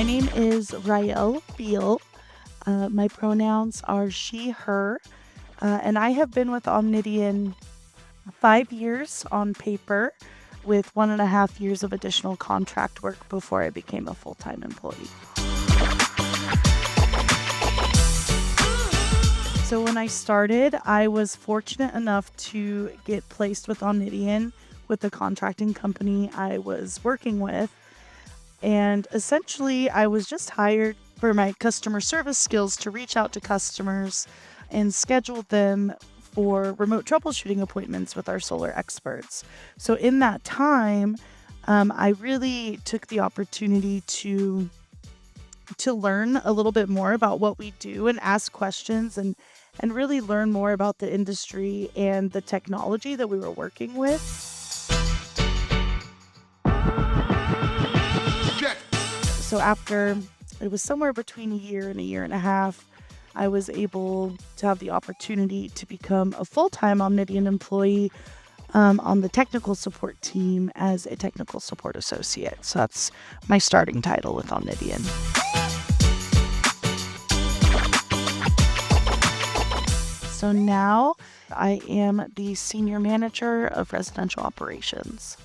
My name is Rahel Beal. My pronouns are she, her, and I have been with Omnidian 5 years on paper, with 1.5 years of additional contract work before I became a full-time employee. So when I started, I was fortunate enough to get placed with Omnidian with the contracting company I was working with. And essentially, I was just hired for my customer service skills to reach out to customers and schedule them for remote troubleshooting appointments with our solar experts. So in that time, I really took the opportunity to learn a little bit more about what we do and ask questions and really learn more about the industry and the technology that we were working with. So after it was somewhere between a year and a year and a half, I was able to have the opportunity to become a full-time Omnidian employee on the technical support team as a technical support associate. So that's my starting title with Omnidian. So now I am the senior manager of residential operations.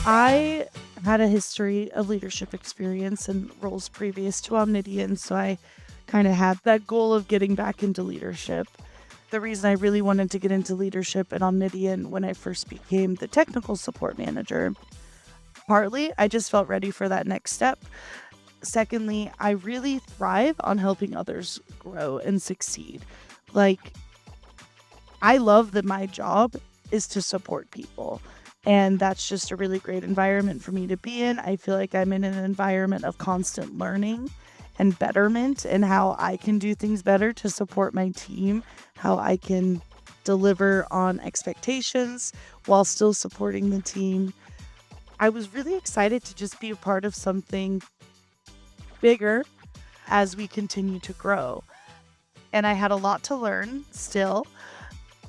I had a history of leadership experience and roles previous to Omnidian, so I kind of had that goal of getting back into leadership. The reason I really wanted to get into leadership at Omnidian when I first became the technical support manager, partly I just felt ready for that next step. Secondly, I really thrive on helping others grow and succeed. Like, I love that my job is to support people. And that's just a really great environment for me to be in. I feel like I'm in an environment of constant learning and betterment and how I can do things better to support my team, how I can deliver on expectations while still supporting the team. I was really excited to just be a part of something bigger as we continue to grow. And I had a lot to learn still.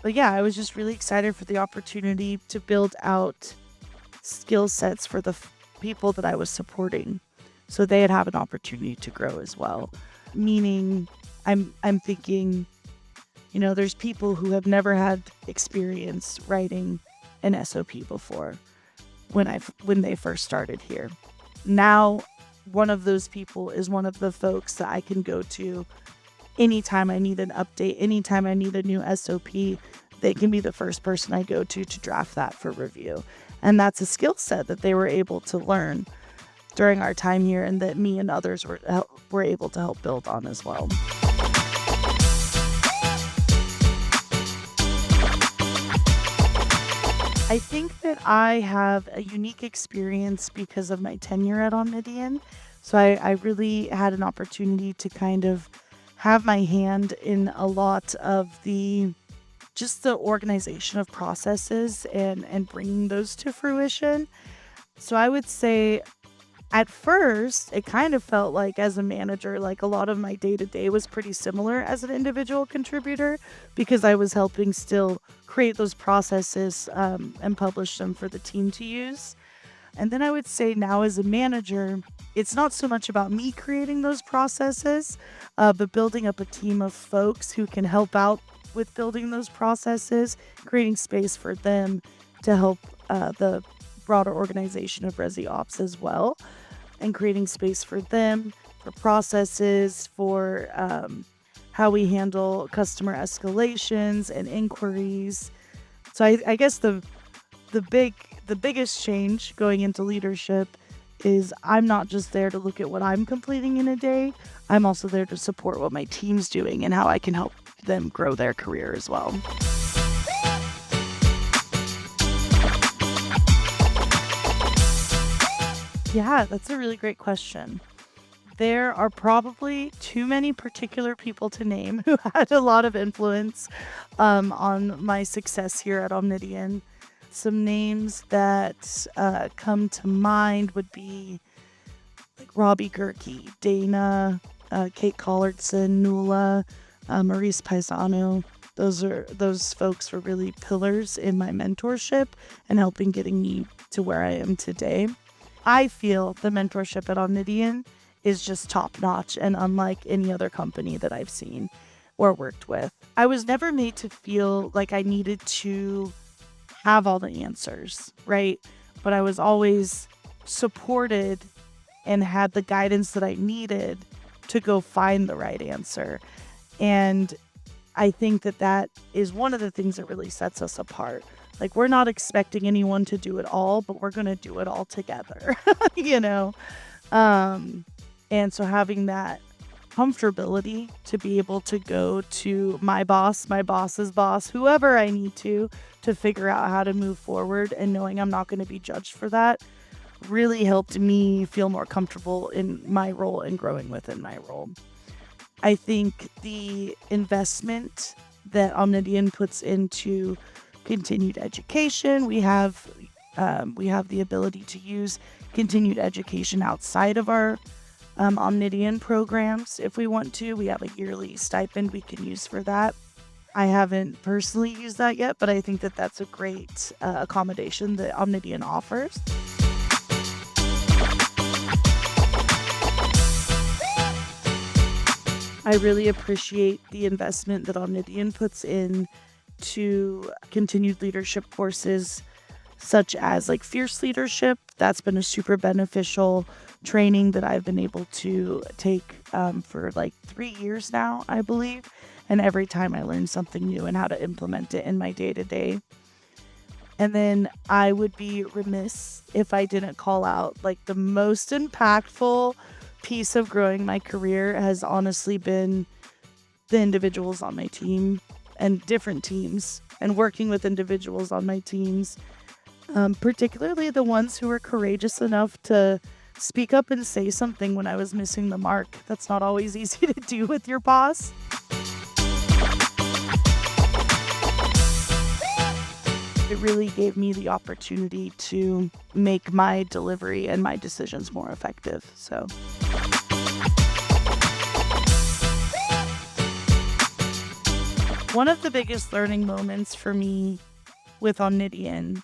But yeah, I was just really excited for the opportunity to build out skill sets for the people that I was supporting, so they'd have an opportunity to grow as well. Meaning, I'm thinking, there's people who have never had experience writing an SOP before when they first started here. Now, one of those people is one of the folks that I can go to anytime I need an update, anytime I need a new SOP. They can be the first person I go to draft that for review. And that's a skill set that they were able to learn during our time here and that me and others were able to help build on as well. I think that I have a unique experience because of my tenure at Omnidian. So I really had an opportunity to kind of have my hand in a lot of the organization of processes and bringing those to fruition. So I would say at first, it kind of felt like as a manager, like a lot of my day-to-day was pretty similar as an individual contributor because I was helping still create those processes and publish them for the team to use. And then I would say now as a manager, it's not so much about me creating those processes, but building up a team of folks who can help out with building those processes, creating space for them to help the broader organization of Resi Ops as well, and creating space for them, for processes, for how we handle customer escalations and inquiries. So I guess the biggest change going into leadership is I'm not just there to look at what I'm completing in a day. I'm also there to support what my team's doing and how I can help them grow their career as well. Yeah, that's a really great question. There are probably too many particular people to name who had a lot of influence on my success here at Omnidian. Some names that come to mind would be like Robbie Gerke, Dana, Kate Collardson, Nuala, Maurice Paisano. Those folks were really pillars in my mentorship and helping getting me to where I am today. I feel the mentorship at Omnidian is just top notch and unlike any other company that I've seen or worked with. I was never made to feel like I needed to have all the answers, right? But I was always supported and had the guidance that I needed to go find the right answer. And I think that is one of the things that really sets us apart. Like, we're not expecting anyone to do it all, but we're going to do it all together, you know? And so having that comfortability to be able to go to my boss's boss, whoever I need to figure out how to move forward, and knowing I'm not going to be judged for that really helped me feel more comfortable in my role and growing within my role. I think the investment that Omnidian puts into continued education, we have the ability to use continued education outside of our Omnidian programs if we want to. We have a yearly stipend we can use for that. I haven't personally used that yet, but I think that that's a great accommodation that Omnidian offers. I really appreciate the investment that Omnidian puts in to continued leadership courses such as like Fierce Leadership. That's been a super beneficial training that I've been able to take for like 3 years now, I believe. And every time I learn something new and how to implement it in my day-to-day. And then I would be remiss if I didn't call out like the most impactful piece of growing my career has honestly been the individuals on my team and different teams and working with individuals on my teams, particularly the ones who were courageous enough to speak up and say something when I was missing the mark. That's not always easy to do with your boss. It really gave me the opportunity to make my delivery and my decisions more effective. So one of the biggest learning moments for me with Omnidian,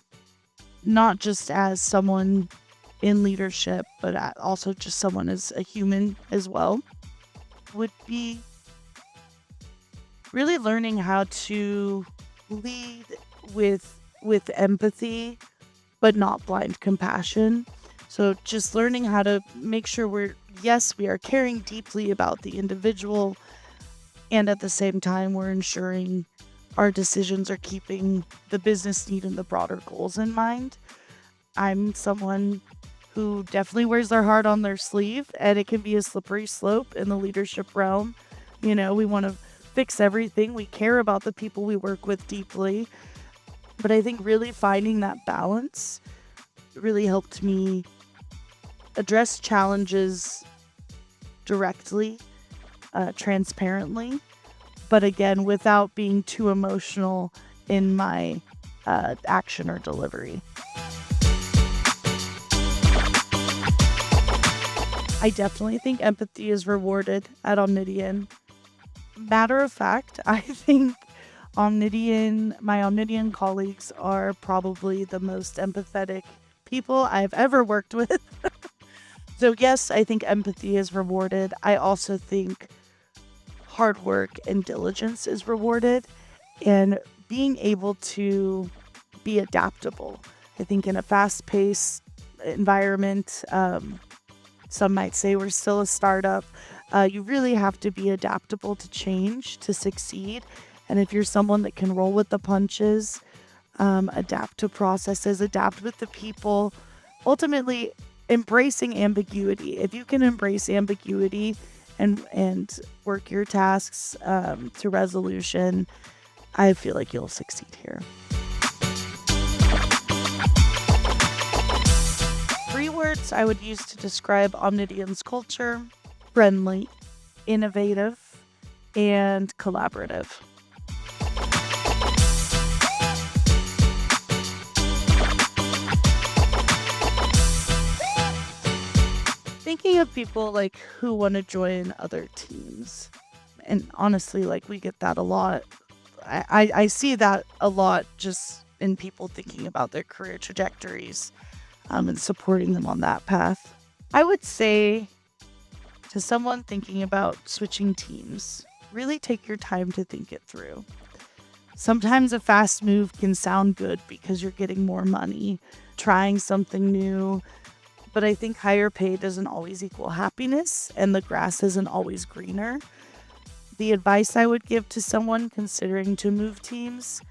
not just as someone in leadership, but also just someone as a human as well, would be really learning how to lead with empathy, but not blind compassion. So just learning how to make sure we are caring deeply about the individual, and at the same time, we're ensuring our decisions are keeping the business need and the broader goals in mind. I'm someone who definitely wears their heart on their sleeve, and it can be a slippery slope in the leadership realm. You know, we want to fix everything. We care about the people we work with deeply. But I think really finding that balance really helped me address challenges directly, transparently, but again, without being too emotional in my action or delivery. I definitely think empathy is rewarded at Omnidian. Matter of fact, I think my Omnidian colleagues are probably the most empathetic people I've ever worked with. So yes, I think empathy is rewarded. I also think hard work and diligence is rewarded, and being able to be adaptable. I think in a fast-paced environment, some might say we're still a startup. You really have to be adaptable to change to succeed. And if you're someone that can roll with the punches, adapt to processes, adapt with the people, ultimately embracing ambiguity. If you can embrace ambiguity and work your tasks to resolution, I feel like you'll succeed here. 3 words I would use to describe Omnidian's culture: friendly, innovative, and collaborative. Thinking of people like who want to join other teams, and honestly, like we get that a lot I see that a lot just in people thinking about their career trajectories, and supporting them on that path. I would say to someone thinking about switching teams, really take your time to think it through. Sometimes a fast move can sound good because you're getting more money, trying something new, but I think higher pay doesn't always equal happiness and the grass isn't always greener. The advice I would give to someone considering to move teams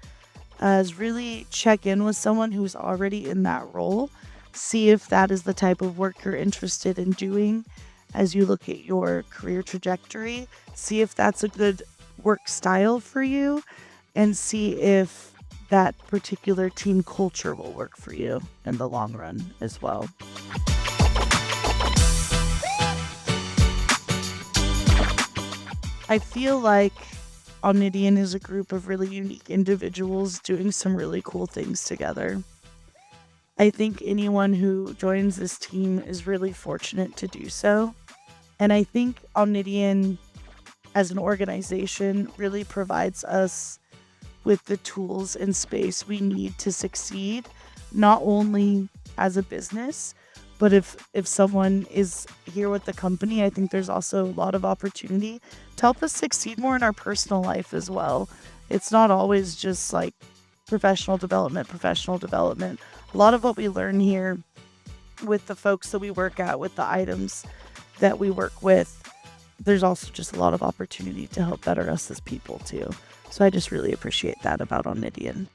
is really check in with someone who's already in that role. See if that is the type of work you're interested in doing as you look at your career trajectory. See if that's a good work style for you, and see if that particular team culture will work for you in the long run as well. I feel like Omnidian is a group of really unique individuals doing some really cool things together. I think anyone who joins this team is really fortunate to do so. And I think Omnidian as an organization really provides us with the tools and space we need to succeed, not only as a business, but if someone is here with the company, I think there's also a lot of opportunity to help us succeed more in our personal life as well. It's not always just like professional development, professional development. A lot of what we learn here with the folks that we work at, with the items that we work with, there's also just a lot of opportunity to help better us as people too. So I just really appreciate that about Omnidian.